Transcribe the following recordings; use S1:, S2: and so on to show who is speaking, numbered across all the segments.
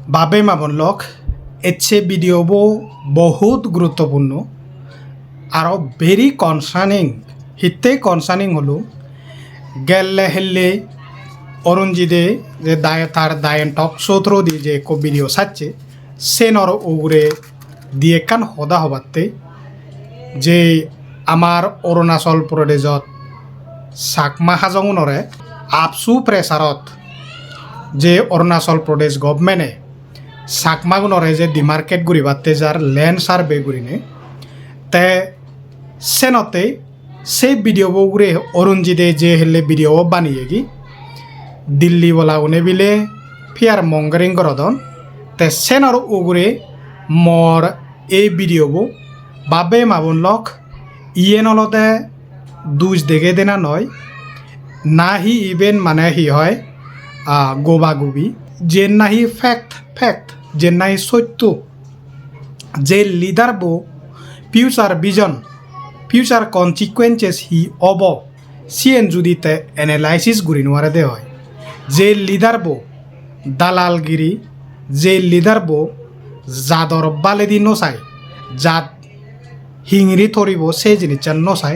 S1: বাবে মাবনলক এছে ভিডিও বহুত গুরুত্বপূর্ণ আর ভেরি কনসার্নিং হিতে কনসার্নিং হলো গেলে হেললে অরুণজিতে যে তার দায়ন টক সৌত্র দিয়ে যে ভিডিও সাচ্ছে সে নর ওগুরে দিয়ে কান হদা হবাতে যে আমার অরুণাচল প্রদেশত চাকমা হাজংনরে আপসু প্রেসারত যে অরুণাচল প্রদেশ গভর্নমেন্টে চাকমাগুনরে যে ডিমার্কেট গুড়িবাতে যার ল্যান্ড সার্ভে গুড়িনে তে সেনতে সেই ভিডিও গুড়ে অরুণজিতে যে হেলে ভিডিও বানিয়ে গি দিল্লি বলা উনে বিলে ফিয়ার মঙ্গরিং করদন তে সেনর উগুরে মর এই ভিডিও বাবে মাবনলক ইয়ে নলতে দুজ দেখে দেনা নয় না হি ইভেন মানে হি হয় গোবা গুবি যে নাহি ফ্যাক্ট যে নাহি সত্য যে leader future vision future consequences he of CN যদি তে এনালাইসিস গুড়ি নোয়ারে দে হয় যে লিডার দালালগিরি যে লিডার জাদর বালেদি নসাই জাত হিংরি থরিব সেই জিনিস নসাই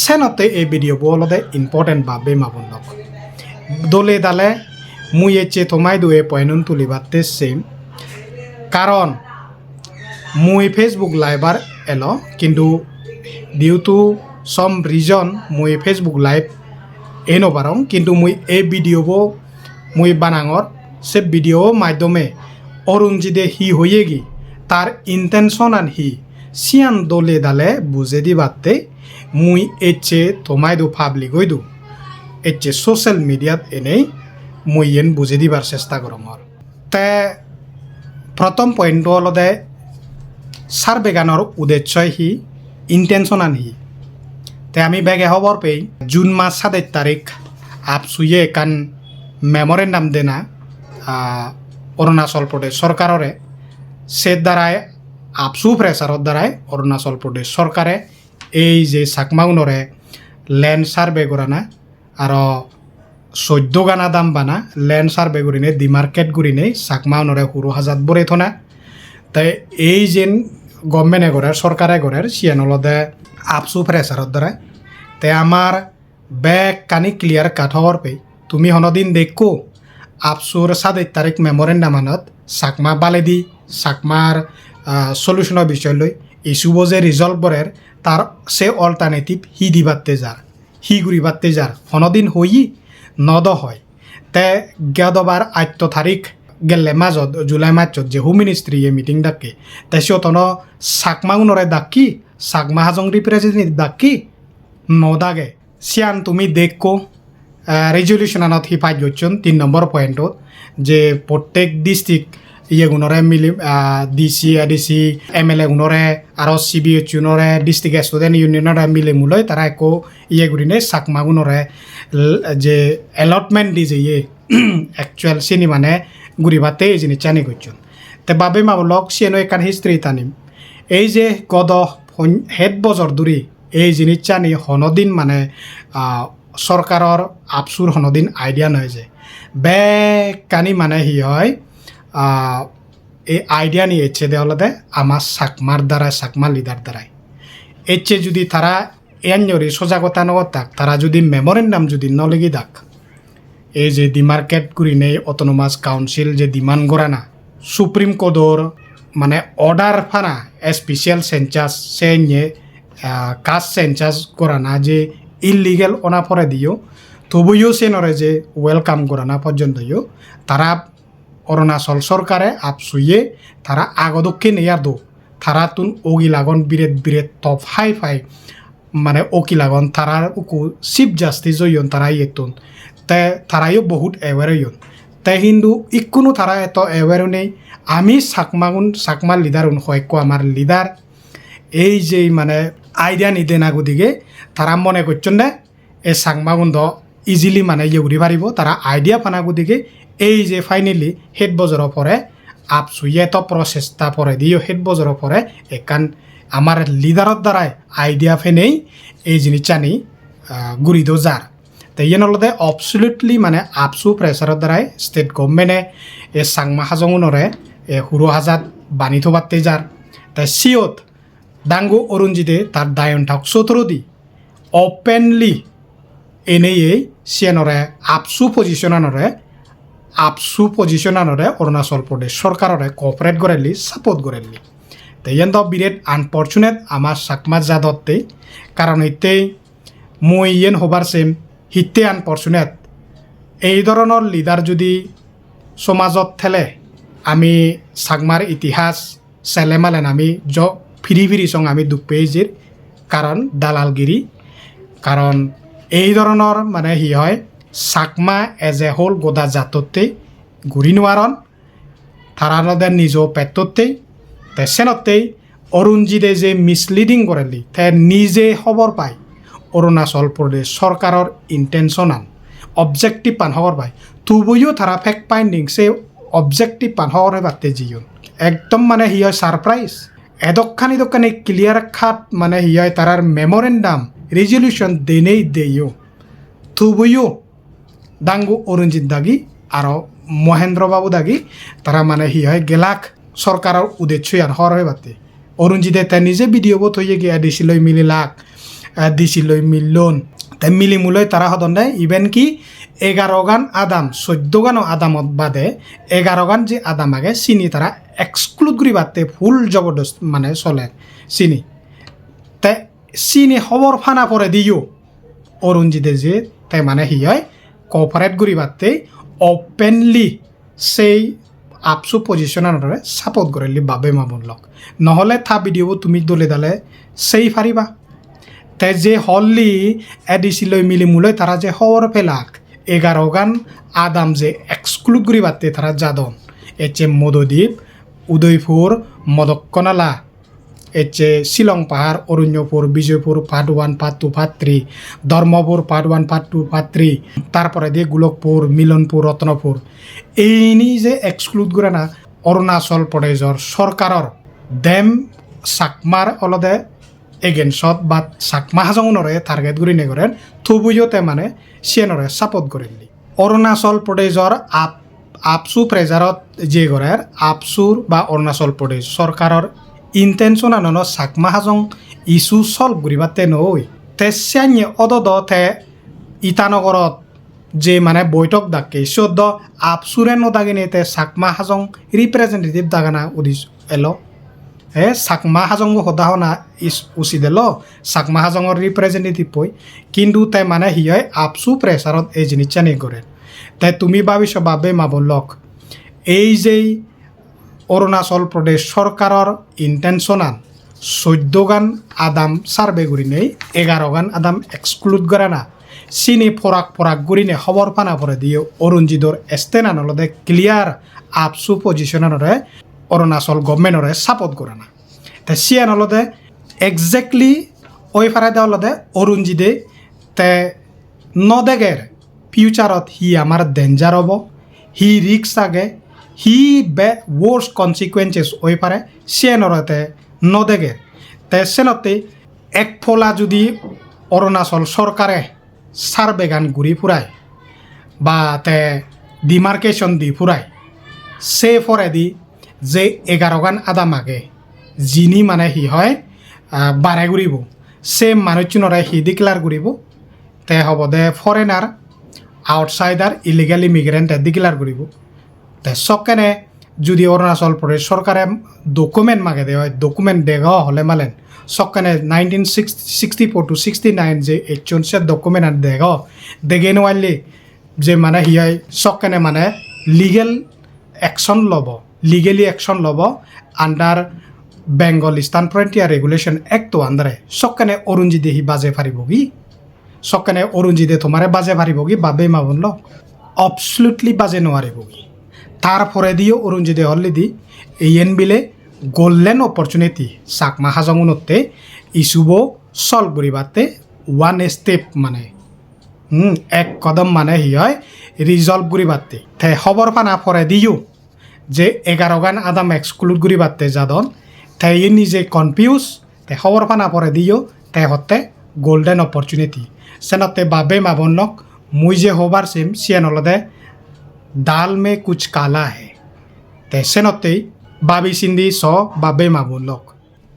S1: সেনতে এই ভিডিও অলদে ইম্পর্টেন্ট ভাবে মাবনলক দলে দালে মুই এচে তোমায় দুয়ে পয়নুন তুলিবাতে সেম কারণ মুই ফেসবুক লাইভার এলো কিন্তু ডিউ টু সম রিজন মুই ফেসবুক লাইভ এনো পারং কিন্তু মুই এই ভিডিও মুই বানাঙর সে ভিডিও মাধ্যমে অরুণজিতে হি হয়ে গি তার ইন্টেনশন আন হি সিয়ান দলে দালে বুঝে দিবাতে মুই এচে তোমায় দু পাবলিক হই দু এচে সোশ্যাল মিডিয়াত এনেই মুই এন বুঝে দিবার চেষ্টা করঙর তে প্রথম পয়েন্ট হলদে সার্ভে গানৰ উদ্দেশ্য হি ইন্টেনশন আন হি তে আমি বেগে খবর পেই জুন মাস 7 তারিখ আপসুয়ে কান মেমোরেন্ডাম দেনা অরুণাচল প্রদেশ সরকাররে সে দ্বারায় আপসু প্রেসারর দ্বারায় অরুণাচল প্রদেশ সরকারে এই যে চাকমাউনরে ল্যান্ড সার্ভে করানা আর 14 গানা দাম বানা ল্যান্ড সার্ভে করিনে ডিমার্কেট করিনে চাকমাউনরে হুরু হাজাত বরে থনা তাই এই যেন গভর্নমেন্টে করার সরকারে করার সিয়ানলদে আপসু প্রেসারর দ্বারায় তে আমার ব্যাগ কানি ক্লিয়ার কাট হওয়ার পেই তুমি হনদিন দেখো আপসুর 7 তারিখ মেমোরেন্ডামানত চাকমা বালেদি চাকমার সলিউশনের বিষয় লই ইস্যু যে রিজলভ বরের তার সে অল্টারনেটিভ হি দিবাতে যার হি ঘুরিবাতে যার হনদিন হই নদ হয় তে গেদবার 8 তারিখ গেলে মাজত জুলাই মার্চত যে হোম মিনিস্ট্রি মিটিং ডাকে তে সিয়তন চাকমা উনরে ডাকি চাকমা হাজং রিপ্রেজেন্টেটিভ ডাকি নদাগে সিয়ান তুমি দেখো রেজলিউশন আনত হি পাই গেছেন 3 নম্বর পয়েন্টত যে প্রত্যেক ডিস্ট্রিক্ট ইয়ে গুণরে মিলি ডিসি এডিসি এমএলএ গুণরে আর সিবিএইচ গুণরে ডিস্ট্রিক্ট স্টুডেন্ট ইউনিয়নরে মিলে মুলয় তারা একো ইয়ে গুণিনে চাকমা গুণরে যে এলটমেন্ট দি যে ইয়ে একচুয়াল চিনি মানে গুড়িবাতে এই জিনিস চানি করছেন তে বাবে মাবলক সিয়েনো একান হিস্ট্রি টানিম এই যে গদ হেড বজর দূরি এই জিনিস চানি হনদিন মানে সরকারর আপসুর হনদিন আইডিয়া নয় যে বেকানি মানে হি হয় এই আইডিয়া নিয়ে এসছে দেওয়ালতে আমার চাকমার দ্বারাই চাকমা লিডার দ্বারাই এসছে যদি তারা এনজরি সজাগতা নগর থাক তারা যদি মেমোরেন্ডাম যদি নলেগি থাক এই যে ডিমার্কেট করি নেই অটোনোমাস কাউন্সিল যে ডিমান্ড করা না সুপ্রিম কোর্টর মানে অর্ডার ফানা স্পেশাল সেন্সাস সে নিয়ে কাস্ট সেন্সাস করা না যে ইলিগেল ওনা পরে দিও তবুও সে নরে যে ওয়েলকাম করা না পর্যন্তও তারা অরুণাচল সরকারে আপসুয়ে তারা আগদক্ষে নেয়ার দো তারা তুন ওগিলাগন বিরেত টপ হাই মানে ওকিলাগন তারার উকু চিফ জাস্টিস হইন তারা ইয়েতুন তে তারাইও বহুত এওয়ার হইন তে কিন্তু ইকুনো তারা এত এওয়ারও নেই আমি চাকমা লিডার হয় আমার লিডার এই যে মানে আইডিয়া নিদে না গতিকে তারা মনে করছেন না এই চাকমাগুন্দ ইজিলি মানে ইয়ে উড়ি পারিব তারা আইডিয়া পানা গতিকে এই যে ফাইনালি হেড বজর পরে আপসুয়ে তো প্রচেষ্টা পরে দিও হেড বজর পরে একান আমার লিডারর দ্বারাই আইডিয়া ফেনেই এই জিনিস চানি গুড়ি দো যার তো তেইন অলদে অবসলিউটলি মানে আপসু প্রেসারের দ্বারাই স্টেট গভর্নমেন্টে এ সাংমা হাজংনরে এ হুরো হাজাত বানি থবাতে যার তাই সিওত দাঙ্গু অরুণজিতে তার দায়ন ঠাক সতরদি ওপেনলি এনেই সিয়ানরে আপসু পজিশনানরে অরুণাচল প্রদেশ সরকাররে কোঅপারেট করেলি সাপোর্ট করেলি তাই এন বিরেট আনফর্চুনেট আমার চাকমা জাদতে কারণ এতেই মই ইয়েন হবার সেম হিতে আনফর্চুনেট এই ধরনের লিডার যদি সমাজত থেলে আমি চাকমার ইতিহাস চেলেমালেন আমি ফিরি সং আমি দুখ পেয়েছির কারণ দালালগিরি কারণ এই ধরনের মানে হি হয় চাকমা এজ এ হোল গোদা জাততেই ঘূৰি নোৱাৰণ তারানদের নিজ পেটতেই সেনতেই অরুণজিতে যে মিসলিডিং করেলি তে নিজে খবর পায় অরুণাচল প্রদেশ সরকারের ইন্টেনশন আন অবজেক্টিভ পান খবর পায় তুবইও তারা ফেক্ট ফাইন্ডিং সে অবজেক্টিভ পান খবর বাড়তে জিয়ন একদম মানে হি হয় সারপ্রাইজ এদক্ষানি ক্লিয়ার খাত মানে হি হয় তারার মেমোরেন্ডাম রেজলিউশন দেনেই দেইও তুবইও দাঙ্গু অরুণজিৎ দাগি আর মহেন্দ্রবাবু দাগি তারা মানে হি হয় গেলাক সরকারের উদ্দেশ্য আর হর হয়ে বাতে অরুণজিতে তাই নিজে ভিডিও বোধ হয়ে গিয়ে ডিসি লই মিলি লাখ ডিসি লই মিলন তাই মিলি মুলই তারা হদন দেয় ইভেন কি 11 গান আদাম 14 গানও আদামত বাদে 11 গান যে আদাম আগে চিনি তারা এক্সক্লুড করি বাতে ফুল জবরদস্ত মানে চলে চিনি তাই চিনি খবর ফানা পরে দিও অরুণজিতে যে তাই মানে হি হয় কোঅপারেট করি বাতে ওপেনলি সেই আপসু পজিশনারে সাপোর্ট করেলি বাবে মামুনলক নহলে থা ভিডিও তুমি দলে দালে সেই ফারিবা তে যে হললি এডিসি লই মিলি মুলই তারা যে খবর পেলাক 11 গান আদাম যে এক্সক্লুড করি বাতে তারা যাদন এচে মদদ্বীপ উদয়পুর মদকনালা এচে শিলং পাহাড় Aranyapur Bijoypur part 1 part 2 part 3 Dharmapur part 1 part 2 part 3 তারপরে দিয়ে গোলকপুর মিলনপুর রত্নপুর এইনি যে এক্সক্লুড করে না অরুণাচল প্রদেশর সরকারের দেম চাকমার অলদে এগেনস্টত বা চাকমা হাজংনরে টার্গেট করে নেগরেন থুবুইতে মানে সিয়েনরে সাপোর্ট করেলি অরুণাচল প্রদেশর আপসু প্রেজারত যে গরের আপসুর বা অরুণাচল প্রদেশ সরকারের ইন্টেনশন আনন চাকমা হাজং ইস্যু সলভ করিবাতে নই তে সিয়াnye অদদ তে ইটানগরত যে মানে বৈঠক ডাকে সদ্য আপসুরে নদাগিনে তে চাকমা হাজং রিপ্রেজেন্টেটিভ দাগানা উদিস এলো চাকমা হাজং সদা হনা উচিত এলো চাকমা হাজংর রিপ্রেজেন্টেটিভ পই কিন্তু তাই মানে হি হয় আপসু প্রেসারত এই জিনিসটা নেই করে তাই তুমি ভাবিছ বাবে মাবলক এই যেই অরুণাচল প্রদেশ সরকারের ইন্টেনশনান 14 গান আদাম সার্ভে করি নেই 11 গান আদাম এক্সক্লুড করে না চিনি ফরাক করি নে খবর পানা পরে দিয়ে অরুণজিতর এস্তেনান অলদে ক্লিয়ার আপসু পজিশনারে অরুণাচল গভর্নমেন্টরে সাপোর্ট করে না তে সিয়ান অলদে এক্স্যাক্টলি ওই ফারাদে অলদে অরুণজিতে তে নদেগের ফিউচারত হি আমার ডেঞ্জার হব হি রিক্স থাকে হি বে ওয়ার্স কনসিকুয়েন্সেস ওই পারে সিয়ানরতে নদেগে তে সেনতে এক ফলা যদি অরুণাচল সরকারে সার্ভে গান ঘুরি ফুরায় বা তে ডিমার্কেশন দি ফুরায় সে ফরে দি যে 11 গান আদাম আগে যিনি মানে হি হয় বারে ঘুরিব সে মানুষজনরে হি ডিক্লার ঘুরিব তে হব দে foreigner outsider illegal immigrant declare ঘুরিব তে সকেনে যদি অরুণাচল প্রদেশ সরকারে ডকুমেন্ট মাগে দেওয়া হয় ডকুমেন্ট দেওয়া হলে মালেন সকেনে 1964 to 69 যে এইচনসের ডকুমেন্ট আর দেওয়া দেগে নোয়ালি যে মানে হি হয় সকেনে মানে লিগেল অ্যাকশন লব লিগেলি অ্যাকশন লব under Bengal eastern frontier regulation act আন্ডারে সকেনে অরুণজিতে হি বাজে পারিব কি সকেনে অরুণজিতে তোমারে বাজে পারিব কি বাবে মাবনল অবসলুটলি বাজে নোয়ারিব কি তারপরে দিও অরুণজিতে হল্লি দি এইন বিলে গোল্ডেন অপরচুনিটি চাকমা হাজংতে ইস্যুব সলভ করিবাতে ওয়ান স্টেপ মানে এক কদম মানে হি হয় রিজলভ করিবাতে তে খবর পানা পরে দিও যে 11 গান আদাম এক্সক্লুড করিবাতে যাদন তাই নিজে কনফিউজ তে খবর পানা পরে দিও তে হতে গোল্ডেন অপরচুনিটি সেনতে বাবে মাবনক মুই যে হবার সিম সিয়ান হলদে ডাল মে কুচ কালা হে তে সেনতেই বাবি সিন্দি স বাবে মাবুলক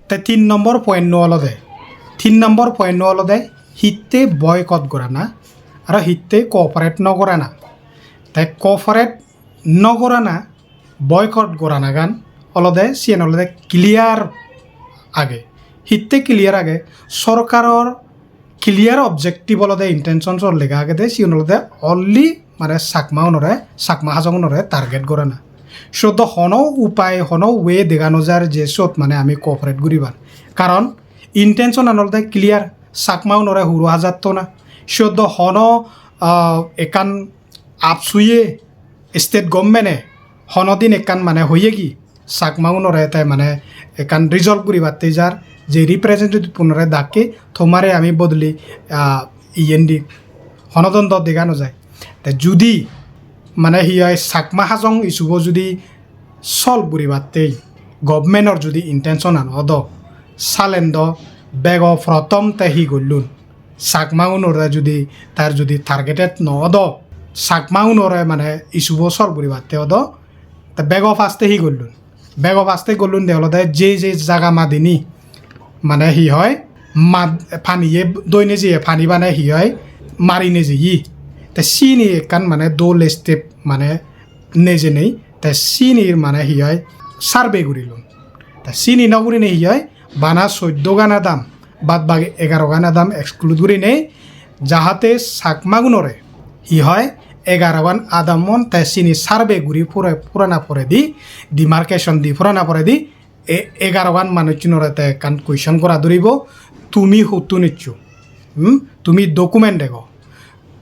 S1: তে 3 নম্বর পয়েন্ট হলদে 3 নম্বর পয়েন্ট হলদে হিতে বয়কট করা না আর হিতে কোঅপারেট নকরা না তাই কোঅপারেট নকরা না বয়কট করা না গান হলদে সিয়ান হলদে ক্লিয়ার আগে হিতে ক্লিয়ার আগে সরকারের ক্লিয়ার অবজেক্টিভ হলদে ইন্টেনশন লেখা আগে দে সিয়ান হলদে অনলি মানে চাকমা হাজংনরে টার্গেট করে না শুদ্ধ হনো উপায় হনো ওয়ে দেখানো যার যে সত মানে আমি কোঅপারেট করিবার কারণ ইন্টেনশন আনলদে ক্লিয়ার চাকমাও নরে হুরু হাজার তো না শুদ্ধ হনো একান আপসুয়ে স্টেট গভর্নমেন্টে হনদিন একান মানে হইয়ে কি চাকমাও নরে তাই মানে একান রিজলভ করিবার যার যে রিপ্রেজেন্টেটিভ পুনরে ডাকে তোমারে আমি বদলি ইএনডি হনদন্ত দেখানো যায় তাই যদি মানে হিয়াই চাকমা হাজং ইস্যুব যদি সলভ করিবাতেই গভর্নমেন্টর যদি ইন্টেনশন আনদ সালেন্দ বেগ প্রথম তাই হি গলুন চাকমা উনরে যদি তার যদি টার্গেটেড নদ চাকমা উনরে মানে ইস্যুব সলভ করিবাতে অদ তা বেগ ফার্স্টে হি গলুন বেগ ফার্স্টে গলুন দেহলদে যে জায়গা মাদিনী মানে হি হয় ফানিয়ে দৈনে যে ফানি বানায় হি হয় মারিনে যে ই তা সিনি একান মানে দোল স্টেপ মানে নেজে নেই তা সিনির মানে হি হয় সার্ভে করিলুন তা সিনি নগরী নেই হি হয় বানা 14 গানা দাম বাদ বাকি 11 গানা দাম এক্সক্লুড করি নেই যাহাতে চাকমাগুনরে হি হয় 11 গান আদামন তা সিনি সার্ভে করি পুরানা পরে দি ডিমার্কেশন দি পুরানা পরে দি 11 গান মানুষজনরে তে কান কুয়েশন করা ধরিব তুমি হতু নিচ্ছু তুমি ডকুমেন্ট দেখো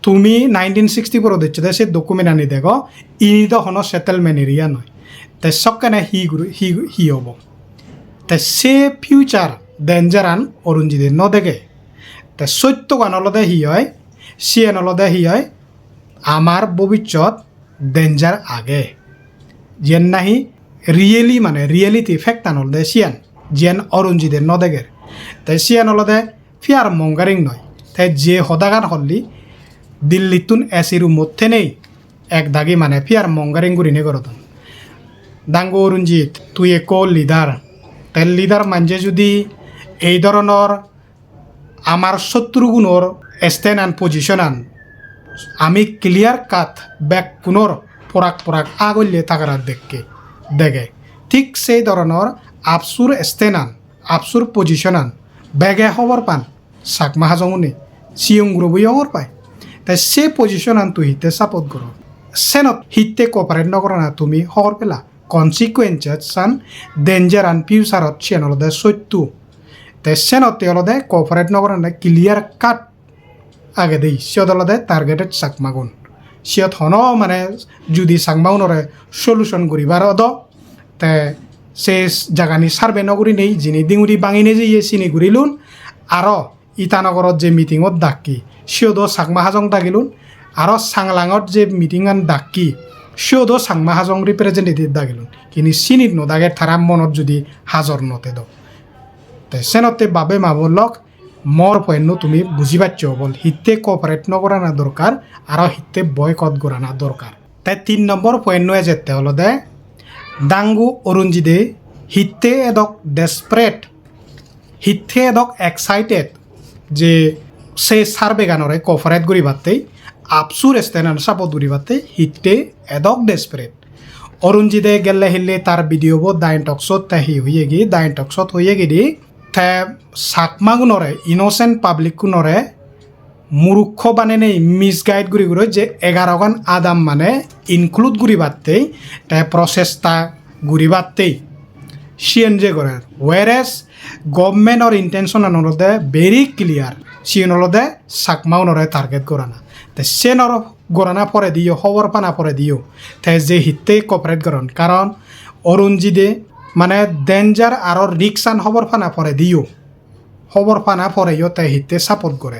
S1: তুমি 1964 দিচ্ছ সে ডকুমেন্ট আনি দেখো ইনি তো হন সেটেলমেন্ট এরিয়া নয় তাই সবকানে হি হব তাই সে ফিউচার ডেঞ্জার আন অরুণজিতে নদেখে তাই সত্য গানলদে হি হয় সিএনলদে হি হয় আমার ভবিষ্যৎ ডেঞ্জার আগে যেন নাহি রিয়েলি মানে রিয়েলিটি ফ্যাক্ট আনলদে সিয়ান যেন অরুণজিতে নদেখের তাই সিয়ানলদে ফিয়ার মঙ্গারিং নয় তাই যে হদাগান হল্লি দিল্লিতুন এসিরু মধ্যে নেই এক দাগি মানে ফিয়ার মঙ্গারিং গুরিনে করতন দাঙ্গো অরুণজিৎ তুই এক লিডার তাই লিডার মানজে যদি এই ধরনের আমার শত্রুগুণর স্ট্যান্ড আন পজিশন আন আমি ক্লিয়ার কাট ব্যাক পুনর পরাক আগল্যে থাকার দেখে ঠিক সেই ধরনের আপসুর স্ট্যান্ড আন আপসুর পজিশন আন বেগে খবর পান চাকমা হাজংনি সিয়ং গ্রুবই খবর পায় তাই সে পজিশন আন তুই হিতে সাপোর্ট করো সেনত হিতে কোঅপারেট নকরা না তুমি খবর পেলা কনসিকুয়েন্সেস সান ডেঞ্জার আন ফিউচারত সেনলদে সত্য তাই সেনতে অলদে কোঅপারেট নকরা না ক্লিয়ার কাট আগে দেই সিয়ত অলদে টার্গেটেড চাকমাগুন সিয়ত হন মানে যদি চাকমাগুনরে সলিউশন করিবার অদ তে সে জাগানি সার্ভে নগরী নেই যিনি ডিঙুরি বাঙিনে যে ইয়ে চিনি ঘুরিলুন আর ইটানগরত যে মিটিংত ডাকি সিয়দো চাকমা হাজং ডাকিলুন আর চাংলাঙত যে মিটিংত ডাকি সিয়দো চাকমা হাজং রিপ্রেজেন্টেটিভ ডাকিলুন কিন্তু চিনিত নদাগে তারা মনত যদি হাজর নতে দ সেনতে বাবে মাবলক মর পয়েন্ট তুমি বুঝি পাচ্ছ বল হিতে কোঅপারেট নকরা না দরকার আর হিতে বয়কট করা না দরকার তাই 3 নম্বর পয়েন্ট নয় যেতে হলো দে দাঙ্গু অরুণজিদে হিতে এদক ডেসপারেট হিতে এদক এক্সাইটেড যে সে সার্ভে গানরে কোঅপারেট করিবাতেই আপসুর স্ট্যান্ড সাপোর্ট করিবাতে হিতে এদক ডেসপারেট অরুণজিদে গেলে হিলে তার ভিডিও বো দাইন টকসত তাহি হয়ে গিয়ে দাইন টকসত হয়ে গিয়ে তে চাকমাগুনরে ইনোসেন্ট পাব্লিকগুনরে মূর্খ বানে নেই মিসগাইড গুড়ি যে 11 গান আদাম মানে ইনক্লুড করিবাতেই তে প্রসেসটা ঘুরিবাতেই সিএন যে করে ওয়ারেস গভর্নমেন্টর ইন্টেনশন আনলদে ভেরি ক্লিয়ার সিএন হলদে চাকমাউনরে টার্গেট করা না তে সেনর গড়ানা পরে দিও খবর পানা পরে দিও তে যে হিতে কোঅপারেট করেন কারণ অরুণজিদে মানে ডেঞ্জার আর রিক্সান খবর পানা পরে দিও খবর পানা পরেও তে হিতে সাপোর্ট করে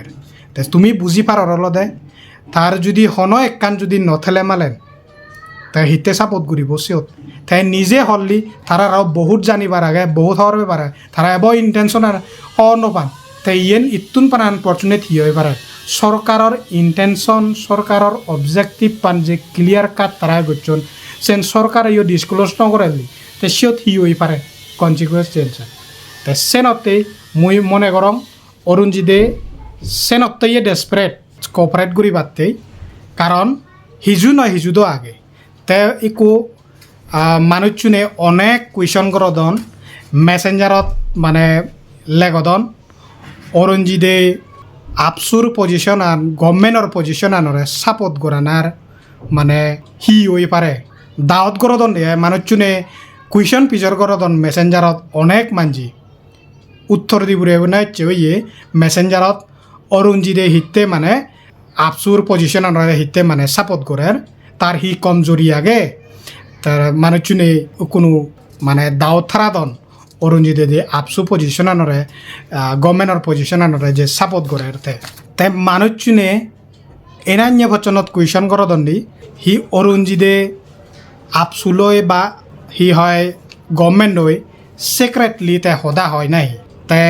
S1: তে তুমি বুঝি পারর হলদে তার যদি হন একখান যদি নথেলে মালেন তাই হিতে সাপোর্ট করিব সিয়ত তাই নিজে হল্লি তারা বহুত জানিবার আগে বহুত হওয়ার ব্যাপারে তারা এব ইন্টেনশন আর নপান তাই ইয়েন ইতুন পান আনফর্চুনেট হি হয়ে পারে সরকারের ইন্টেনশন সরকারের অবজেক্টিভ পান যে ক্লিয়ার কাট তারা করছেন সেন সরকার ইয়ে ডিসক্লোজ নকরেলি তো সিয়ত হি হয়ে পারে কনসিকুয়েন্স চেঞ্জ তো সেনতে মুই মনে করম অরুণজিদে সেনতে ইয়ে ডেসপারেট কোঅপারেট করি বাদতেই কারণ হিজু নয় হিজুদো আগে তে ইকো মানুষজনে অনেক কুয়েশন করদন মেসেঞ্জারত মানে লেগদন অরুণজিদে আপসুর পজিশন আন গভর্নমেন্টর পজিশন আনরে সাপোর্ট করানার মানে হি হয়ে পারে দাওয়াত করদন দিয়ে মানুষজনে কুয়েশন পিছর করদন মেসেঞ্জারত অনেক মানজি উত্তর দিবুরে নাইছে ওইয়ে মেসেঞ্জারত অরুণজিদে হিতে মানে আপসুর পজিশন আনরে হিতে মানে সাপোর্ট করে তার হি কমজোরি আগে তার মানুষজনে কোনো মানে দাওয়াত থারাদন অরুণজিদে যে আপসু পজিশন আনরে গভর্নমেন্টর পজিশন আনরে যে সাপোর্ট করে তাই মানুষজনে এনান্য বচনত কুয়েশন করদন দি হি অরুণজিদে আপসু লয় বা হি হয় গভর্নমেন্ট হই সিক্রেটলি তে সদা হয় নাই তাই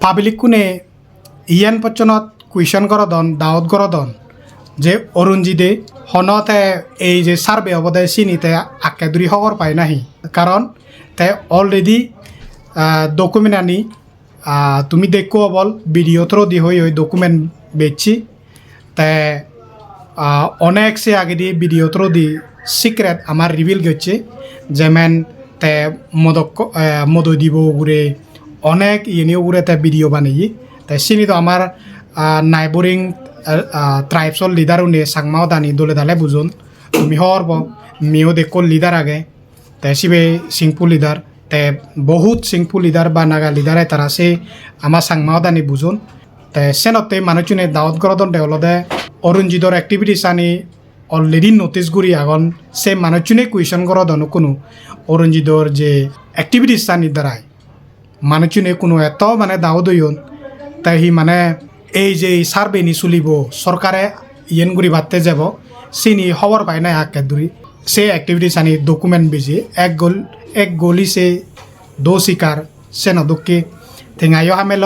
S1: পাবলিক কোনে ইয়ান পচনত কুয়েশন করদন দাওয়াত করদন যে অরুণজিদে হনতে এই যে সার্ভে অবদে চিনিতে আকে দূরি খবর পায় নাহি কারণ তাই অলরেডি ডকুমেন্ট আনি তুমি দেখো বল ভিডিও থ্রো দি হই ওই ডকুমেন্ট বেচছি তাই অনেক সে আগে দিয়ে ভিডিও থ্রো দি সিক্রেট আমার রিভিল করছে যেমন তে মদ দিব ঘুরে অনেক ইয়েনিও ঘুরে তে ভিডিও বানিয়ে তাই চিনি তো আমার নাইবরিং ট্রাইবসর লিডার উনি চাকমাও দানি দলে দালে বুঝুন তুমি হরব মেয়েও দেখো লিডার আগে তাই সিবে সিংপু লিডার তে বহুত সিংপু লিডার বা নাগা লিডারে তারা সে আমার চাকমাও দানি বুঝুন তাই সেনতে মানুষজনে দাওয়াত করদন দেওলদে অরুণজিতর অ্যাক্টিভিটিস আনি অলরেডি নোটিস করি আগন সে মানুষজনে কুয়েশন করদন কোনো অরুণজিতর যে অ্যাক্টিভিটিস আনি দ্বারাই মানুষজনে কোনো এত মানে দাওয়াত হইন তাই হি মানে এই যে সার্ভে নি চলিব সরকারে ইয়েন গুড়ি বাদতে যাব চিনি খবর পায় না আকে দূরি সে অ্যাক্টিভিটিস আনি ডকুমেন্ট বেজি এক গলি সে দো শিকার সে নদুকি ঠেঙাইও হামেল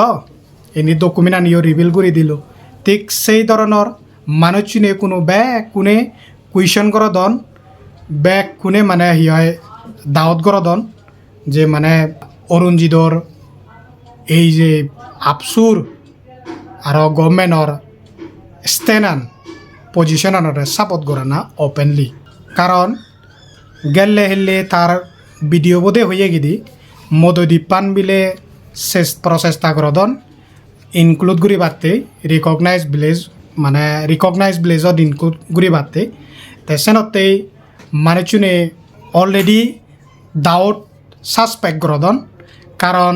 S1: এনি ডকুমেন্ট আনিও রিভিল করে দিল ঠিক সেই ধরনের মানুষজনে কোনো কোনে কুয়েশন করদন কোনে মানে হি হয় দাওয়াত করদন যে মানে অরুণজিতর এই যে আপসুর আর গভর্নমেন্টর স্টেনান পজিশন আনরে সাপোর্ট করে না ওপেনলি কারণ গেলে হেললে তার ভিডিও বোধে হয়ে গিদি মদদি পান বিলে শেষ প্রচেষ্টা করদন ইনক্লুড করি বাদতে রিকগনাইজ ভিলেজত ইনক্লুড করি বাদতে তাই সেনতেই মানুষজনে অলরেডি দাওয়াত সাসপেক্ট করদন কারণ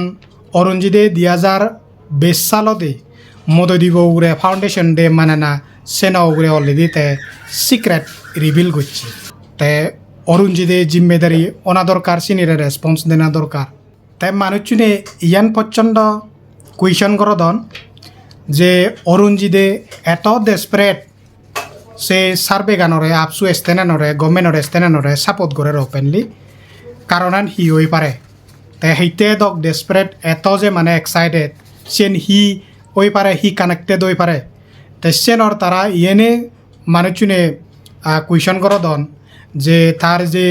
S1: অরুণজিদে 2020 সালতে মদদিব উগরে ফাউন্ডেশন ডে মানে না সেনা উগরে অলরেডি তে সিক্রেট রিভিল করছে তে অরুণজিদে জিম্মেদারি ওনা দরকার সিনিরে রেসপন্স দেনা দরকার তাই মানুষজনে ইয়ান প্রচণ্ড কুয়েশন করদন যে অরুণজিদে এত ডেসপারেট সে সার্ভে গানরে আপসু এস্তেনানরে গভর্নমেন্টর এস্তেনানরে সাপোর্ট করে ওপেনলি কারণ হি হয়ে পারে তাই সেইতে দক ডেসপারেট এত যে মানে এক্সাইটেড সেন হি হয়ে পারে হি কানেক্টেড হয়ে পারে তাই সেনর তারা ইয়েনে মানুষজনে কুয়েশন করদন যে তার যে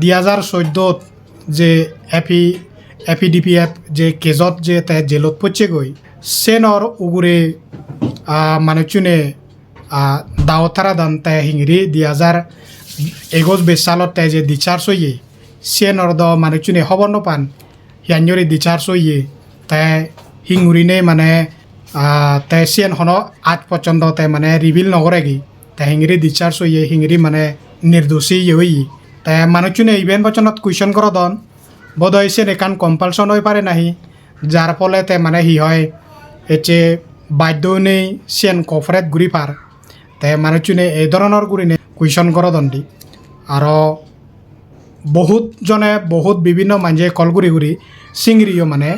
S1: 2014 যে এপিডিপিএফ যে কেজত যে তাই জেলত পড়ছে গই সেনর উগুরে মানুষজনে দাওয়াত থারা দান তাই হিংরি 2021 সালত তাই যে ডিচার্জ হইয়ে সেনর দ মানুষজনে খবর নপান হিয়াঞ্জরি ডিচার্জ হইয়ে তাই হিঙুরিনে মানে তাই সিয়ান হন আজ পর্যন্ত তাই মানে রিভিল নকরে কি তাই হিংরি ডিচার্জ হইয়ে হিংরি মানে নির্দোষী হই তাই মানুষজনে ইভেন বচনত কুয়েশন করদন বোধহয় সেন এখান কম্পালসন হয়ে পারে নাহি যার ফলে তাই মানে হি হয় এচে বাধ্য নেই সেন কফরেট ঘুরি পার তাই মানুষজনে এই ধরনের ঘুরিনে কুয়েশন করদন দি আর বহুত জনে বহুত বিভিন্ন মানুষে কল ঘুরি চিংড়িও মানে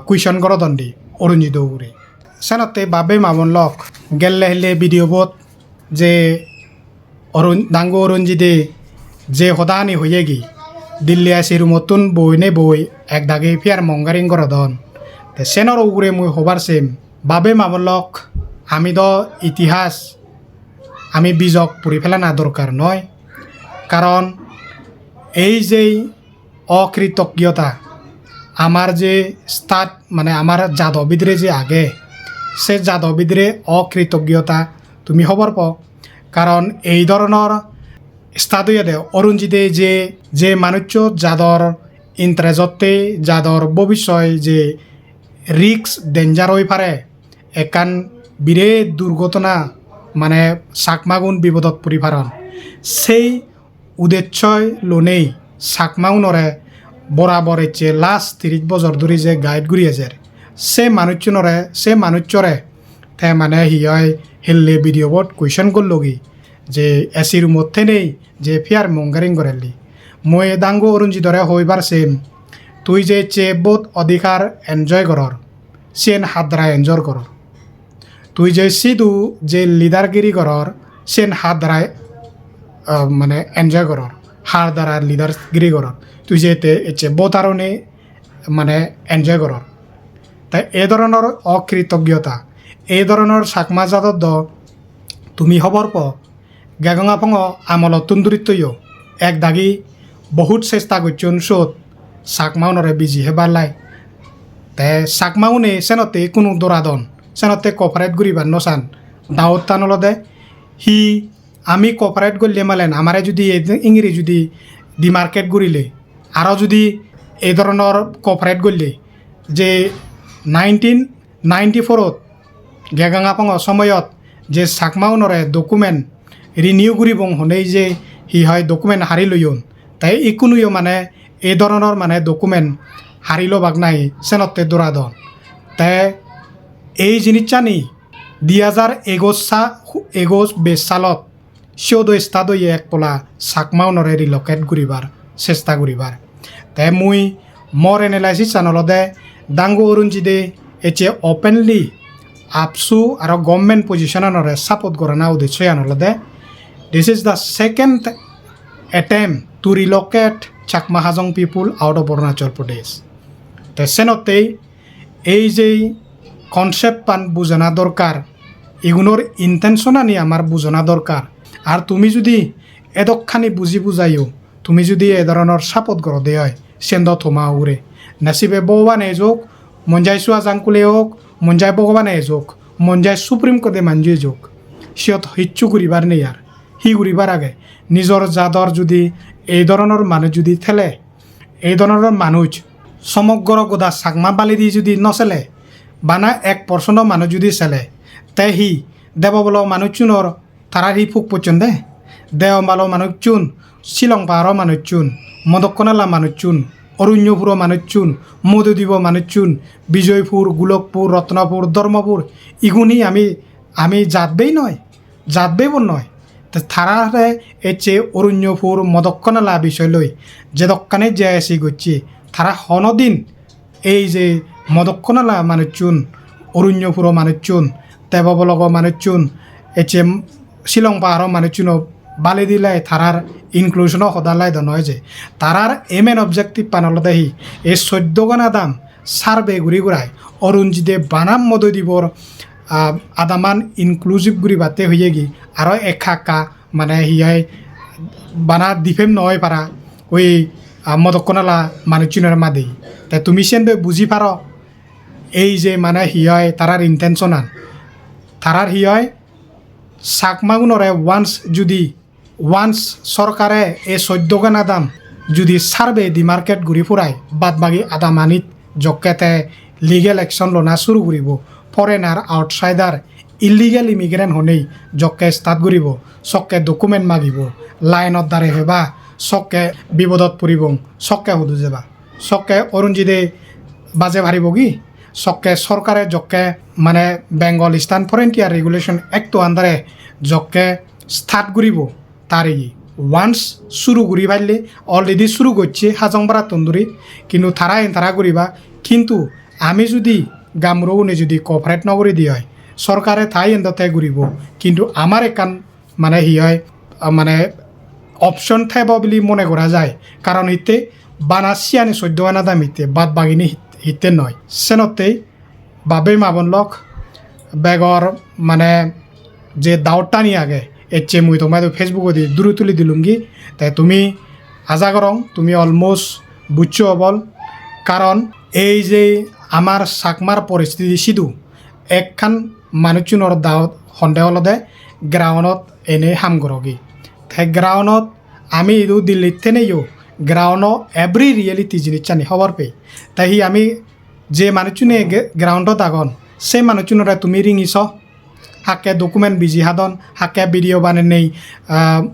S1: কুয়েশন করদন দি অরুণজিত ঘুরি সেনতে বাবে মামন লক গেলে হেলে ভিডিও বোধ যে ডাঙ্গু অরুণজিতে যে সদানি হয়ে গি দিল্লি আসি রুমতুন বই নে বই এক দাগে ফিয়ার মঙ্গারিং করদন তে সেনৰ উগুৰে মই হবাৰ চেম বাবে মামলক আমি দ ইতিহাস আমি বীজক পঢ়ি পেলা না দৰকাৰ নয় কারণ এই যে অকৃতজ্ঞতা আমার যে স্টার্ট মানে আমার যাদবিদরে যে আগে সে যাদবিদরে অকৃতজ্ঞতা তুমি খবর পাও কারণ এই ধরনের স্টাদুয়াদে অরুণজিতে যে মানুষ যাদর ইন্টারেজতে যাদর ভবিষ্যৎ যে রিক্স ডেঞ্জার হয়ে পারে একান বিরাট দুর্ঘটনা মানে চাকমাগুণ বিপদত পৰি পারন সেই উদ্দেশ্যই লোনেই চাকমাউনরে বরাবর যে লাস্ট 30 বছর ধরে যে গাইড ঘুরি আছে সে মানুষরে তে মানে হিয় হেললে ভিডিও বোর্ড কুয়েশন করলগি যে এসি রুমত নেই যে ফিয়ার মঙ্গারিং করেলি মই দাঙ্গো অরুণজিতরে হইবার সেম তুই যে বহুত অধিকার এনজয় করর সেন হাত দ্বারা এনজয় করর তুই যে সিধু যে লিডারগিরি করর সেন হাত দ্বারা মানে এনজয় করর হার দ্বারা লিডারগিরি করর তুই যে এতে বোতারণে মানে এনজয় করর তাই এই ধরনের অকৃতজ্ঞতা এই ধরনের চাকমা জাতত দ তুমি খবর প গেগঙা ফঙ আমল তুন্দুরিত্তইও এক দাগি বহুত চেষ্টা করছুন সোত চাকমাউনরে বিজি হেবার লাই তে চাকমাউনে সেনতে কোনো দরাদন সেনতে কপারেট ঘুরিবার নসান দাওত টানলদে হি আমি কপারেট করলে মালেন আমারে যদি ইংরি যদি ডিমার্কেট ঘুরিলে আরও যদি এই ধরনের কপারেট করলে যে 1994 গেগাঙা পঙ সময়ত যে চাকমাউনরে ডকুমেন্ট রিনিউ করিবং হনেই যে হি হয় ডকুমেন্ট হারি লইন তাই ইকুনুও মানে এই ধরনের মানে ডকুমেন্ট হারি লবাক নাই সেনতে দৌড়াদন তাই এই জিনিসটানি 2021 সালত সিওদ স্টাদই এক পোলা চাকমাউনরে রিলোকেট করিবার চেষ্টা করিবার তাই মুই মোর এনালাইসিস চানলদে দাঙ্গো অরুণজিদে এচে ওপেনলি আপসু আর গভর্নমেন্ট পজিশনরে সাপোর্ট করা না উদ্দেশ্য আনলদে this is the second attempt to relocate Chakma Hajong people out of Arunachal Pradesh তো সেনতেই এই যে কনসেপ্ট পান বুঝানা দরকার এগুলোর ইন্টেনশন আনি আমার বুঝানা দরকার আর তুমি যদি এদকখানি বুঝি বুঝাইও তুমি যদি এ ধরনের সাপোর্ট করো দে হয় সেন্দ থমা উড়ে নাসিবে ভগবানে যোগ মঞ্জাই চুয়া জাংকুলে হোক মঞ্জাই ভগবানে যোগ মঞ্জাই সুপ্রিম কোর্টে মানজুয়ে যোগ সিয়ত হিচ্ছু করিবার নেই আর হি করিবার আগে নিজর জাদর যদি এই ধরনের মানুষ যদি ঠেলে এই ধরনের মানুষ সমগ্র গোদা চাকমা বালি দিয়ে যদি নচলে বানা 1% মানুষ যদি চলে তে হি দেববল মানুষজনের তারা হি ফুক পর্যন্ত দেওমাল মানুষজন শিলং পাহাড় মানুষজন মদকনালা মানুষজন অরণ্যপুর মানুষজন মধুদ্বীপ মানুষজন বিজয়পুর গোলকপুর রত্নপুর ধর্মপুর ইগুনি আমি জাতবেই নয় জাতবেই নয় তো তারারে এচে অরণ্যপুর মদকনালা বিষয় লই যে দোকানে যে আসি করছে তারা হনদিন এই যে মদকনালা মানুষজন অরণ্যপুর মানুষজন দেববলগ মানুষজন এচে শিলং পাহাড় মানুষজন বালি দিলাই তারার ইনক্লুশনও সদালাই নয় যে তারার এম এন অবজেক্টিভ পানলদেহি এই 14 গানা দাম সার্ভে ঘুরি ঘুরায় অরুণজিতে বানাম মধুদ্বীপর আদামান ইনক্লুসিভ ঘুরি বাতে হয়ে গি আরও একা মানে হিয়াই বানা ডিফেম নয় পারা ওই মদকনালা মানুষজনের মাদেই তাই তুমি সেন বুঝি পার এই যে মানে হিয়াই তারার ইন্টেনশন আন তারার হিয়াই চাকমাগুনরে ওয়ান্স সরকারে এই 14 গানা দাম যদি সার্ভে দি মার্কেট ঘুরি ফুরায় বাদ বাকি আদামানিত জকেতে লিগেল অ্যাকশন লনা শুরু করিব ফরেনার আউটসাইডার ইলিগেল ইমিগ্রেন্ট হনেই জকে স্টার্ট করিব চকে ডকুমেন্ট মাগিব লাইনত দ্বারে হেবা চকে বিপদত পড়িব চকে সুধু যাবা চকে অরুণজিতে বাজে ভারিব কি চকে সরকারে জকে মানে Bengal eastern frontier regulation act আন্ডারে জকে স্টার্ট করিব তারই ওয়ান্স শুরু করি পারলে অলরেডি শুরু করছে হাজংপাড়া তন্দুরি কিন্তু তারা করিবা কিন্তু আমি যদি গামরৌনে যদি কপারেট নগরী দিয়ে হয় সরকারে তাই এনতে ঘুরিব কিন্তু আমার একান মানে হি হয় মানে অপশন থাকব বলে মনে করা যায় কারণ হিতে বানাসিয়ানি 14 আনা দাম হিতে বাদ বাগিনি হিতে নয় সেনতেই বাবে মাবনলক বেগর মানে যে দাওয়াতটা নিয়ে আগে এচ্ছে মুই তোমায় ফেসবুকে দিয়ে দূরে তুলি দিলুঙ্গি তাই তুমি আজা করং তুমি অলমোস্ট বুঝছো বল কারণ এই যে আমার চাকমার পরিস্থিতি সিধু একখান মানুষজনের দাওয়াত সন্দেহ হলদে গ্রাউণ্ডত এনেই হাম করগি তাই গ্রাউণ্ডত আমি ইদু দিল্লিতে নেইও গ্রাউণ্ডত এভরি রিয়েলিটি জিনিস চানি খবর পেয়ে তাই আমি যে মানুষজনে গ্রাউণ্ডত আগন সেই মানুষজনরা তুমি রিঙিছ হাকে ডকুমেন্ট বিজি হাদন হাকে ভিডিও বানে নেই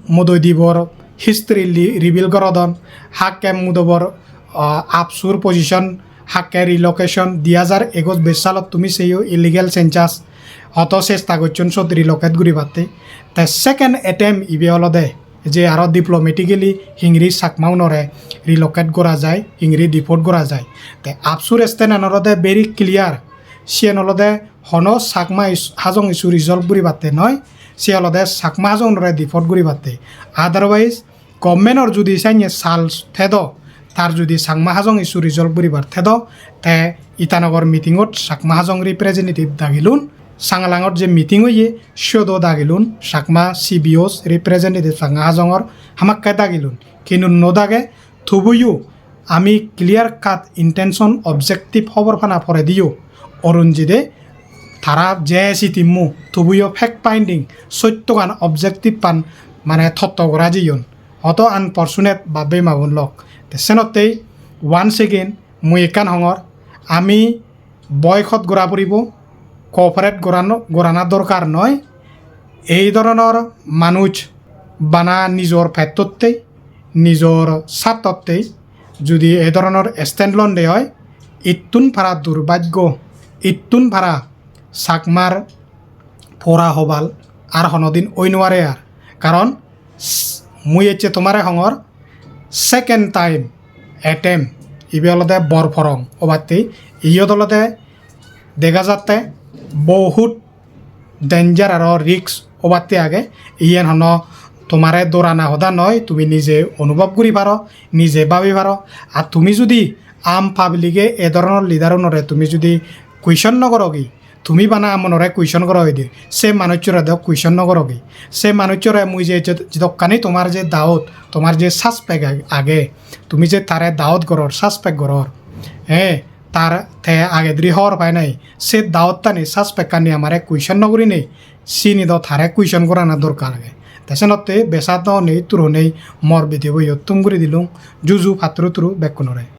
S1: মুদই দিবর হিস্ট্রি রিভিল করদন হাকে মুদবর আপসুর পজিশন হাকে রিলোকেশন 2021 সালত তুমি সেই ইলিগেল সেন্সাস হত চেষ্টা করছেন সব রিলোকেট ঘুরি পাতে তাই সেকেন্ড অ্যাটেম্প ইবে হলদে যে আরও ডিপ্লোমেটিক্যালি হিংরি চাকমাউনরে রিলোকেট করা যায় হিংরি ডিপোর্ট করা যায় তাই আপসুর স্টেন আনরদে ভেরি ক্লিয়ার সে নলদে হন চাকমা হাজং ইস্যু রিজলভ করি পাতে নয় সে হলদে চাকমা হাজংরে ডিপোর্ট করি পাতে আদারওয়াইজ গভর্নমেন্টর যদি চাইনে সাল থেদ তার যদি চাকমা হাজং ইস্যু রিজলভ করিবার থেদ তে ইটানগর মিটিংত চাকমা হাজং রিপ্রেজেন্টেটিভ দাগিলুন চাংলাঙত যে মিটিং হইয়ে সিয়দো দাগিলুন চাকমা CBOs রিপ্রেজেন্টেটিভ চাকমা হাজংর হামাক্কায় দাগিলুন কিন্তু নদাগে থুবুইও আমি ক্লিয়ার কাট ইন্টেনশন অবজেক্টিভ খবর ফানা ফরে দিও অরুণজিতে তারা যে সিটিমু থুবুইও ফেক্ট ফাইন্ডিং সত্যগান অবজেক্টিভ পান মানে থত্ত করা যিয়ন অত আনফর্চুনেট বাবে মাবুন লক সেনতেই ওয়ান্স এগেইন মুই একান হঙর আমি বয়সত গোড়া পড়িব কোঅপারেট গোড়ানা দরকার নয় এই ধরনের মানুষ বানা নিজের ফেততেই নিজের স্বার্থতেই যদি এই ধরনের স্ট্যান্ড লন দে হয় ইতুন ফারা দুর্ভাগ্য ইতুন ফারা চাকমার ফোরা হবাল আর হনদিন ওই নোয়ারে আর কারণ মুই এচ্ছে তোমারে হঙর সেকেন্ড টাইম অ্যাটেম্প ইবে হলদে বরফরং ওবাতে ইয়ত হলদে দেখা যাতে বহুত ডেঞ্জার আর রিক্স ওবাতে আগে ইয়েন হন তোমারে দৌড়ানা হদা নয় তুমি নিজে অনুভব করি পারো নিজে ভাবি পারো আর তুমি যদি আম পাবলিকে এ ধরনের লিডারনরে তুমি যদি কুয়েশন নকরগি তুমি বানা মনরে কুয়েশন করা হয়ে দিয়ে সে মানুষরা দেখ কুয়েশন নকরগি সে মানুষরা মুই যে দোকানে তোমার যে দাওত তোমার যে সাসপেক্ট আগে তুমি যে তারে দাওত করর সাসপেক্ট করর হ্যাঁ তার থে আগে দ্রি হওয়ার পায় নাই সে দাওতটা নেই সাসপেক্ট কানি আমার কুয়েশন নকরি নেই চিনি দ থারে কুয়েশন করা না দরকার আগে তেসনতে বেসাদ নেই তুর নেই মর বেদে বই তুম করে দিলুম জুজু ফাতরু তুরু বেকুনরে